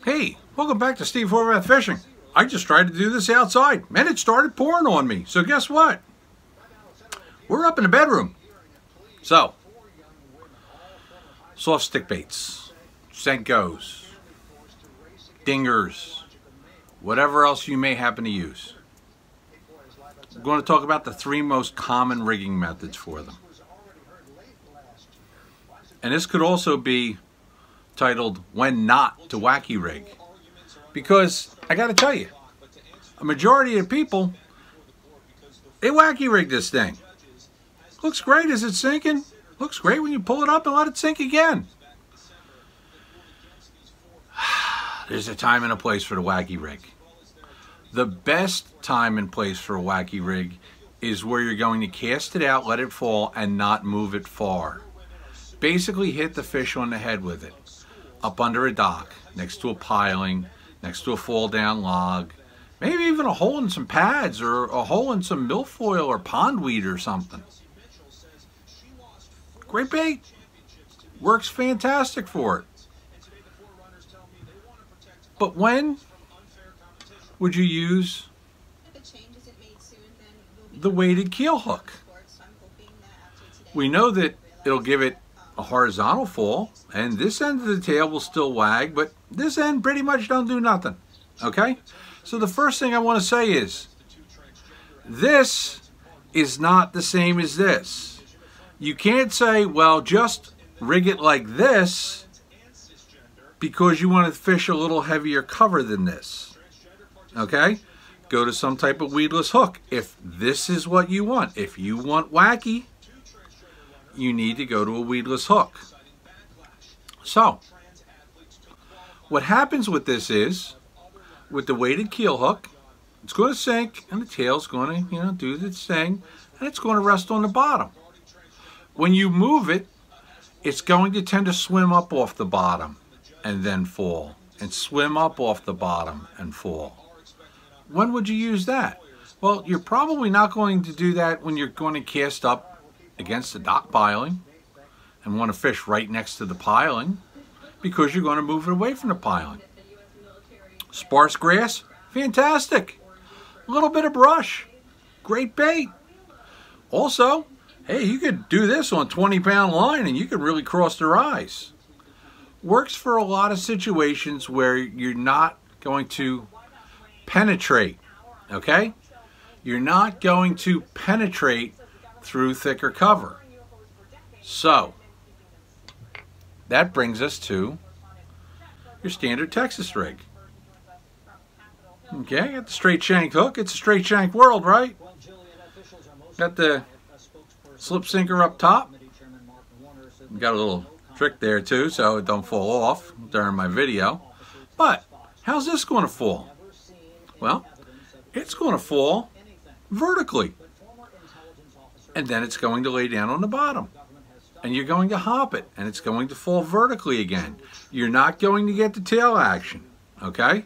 Hey, welcome back to Steve Horvath Fishing. I just tried to do this outside, and it started pouring on me. So guess what? We're up in the bedroom. So, soft stick baits, Senkos, dingers, whatever else you may happen to use. I'm going to talk about the 3 most common rigging methods for them. And this could also be titled When Not to Wacky Rig. Because, I gotta tell you, a majority of people, they wacky rig this thing. Looks great as it's sinking. Looks great when you pull it up and let it sink again. There's a time and a place for the wacky rig. The best time and place for a wacky rig is where you're going to cast it out, let it fall, and not move it far. Basically hit the fish on the head with it. Up under a dock, next to a piling, next to a fall down log, maybe even a hole in some pads or a hole in some milfoil or pondweed or something. Great bait. Works fantastic for it. But when would you use the weighted keel hook? We know that it'll give it a horizontal fall, and this end of the tail will still wag, but this end pretty much don't do nothing. Okay? So the first thing I want to say is, this is not the same as this. You can't say, well, just rig it like this because you want to fish a little heavier cover than this. Okay? Go to some type of weedless hook. If this is what you want, if you want wacky, you need to go to a weedless hook. So, what happens with this is, with the weighted keel hook, it's going to sink and the tail's going to, do its thing, and it's going to rest on the bottom. When you move it, it's going to tend to swim up off the bottom and then fall, and swim up off the bottom and fall. When would you use that? Well, you're probably not going to do that when you're going to cast up against the dock piling and want to fish right next to the piling, because you're going to move it away from the piling. Sparse grass, fantastic. A little bit of brush, great bait. Also, hey, you could do this on 20-pound line and you could really cross their eyes. Works for a lot of situations where you're not going to penetrate, okay? You're not going to penetrate through thicker cover. So, that brings us to your standard Texas rig. Okay, got the straight shank hook. It's a straight shank world, right? Got the slip sinker up top. Got a little trick there too, so it don't fall off during my video. But, how's this going to fall? Well, it's going to fall vertically. And then it's going to lay down on the bottom. And you're going to hop it, and it's going to fall vertically again. You're not going to get the tail action, okay?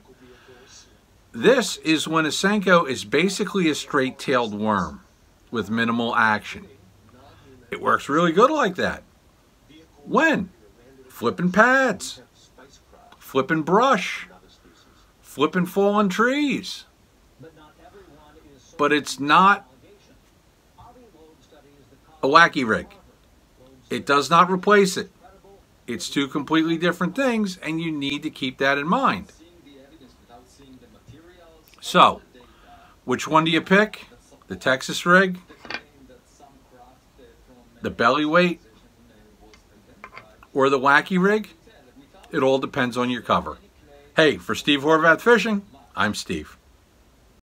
This is when a Senko is basically a straight-tailed worm with minimal action. It works really good like that. When? Flipping pads, flipping brush, flipping fallen trees. But it's not a wacky rig. It does not replace it. It's 2 completely different things, and you need to keep that in mind. So, which one do you pick? The Texas rig? The belly weight? Or the wacky rig? It all depends on your cover. Hey, for Steve Horvath Fishing, I'm Steve.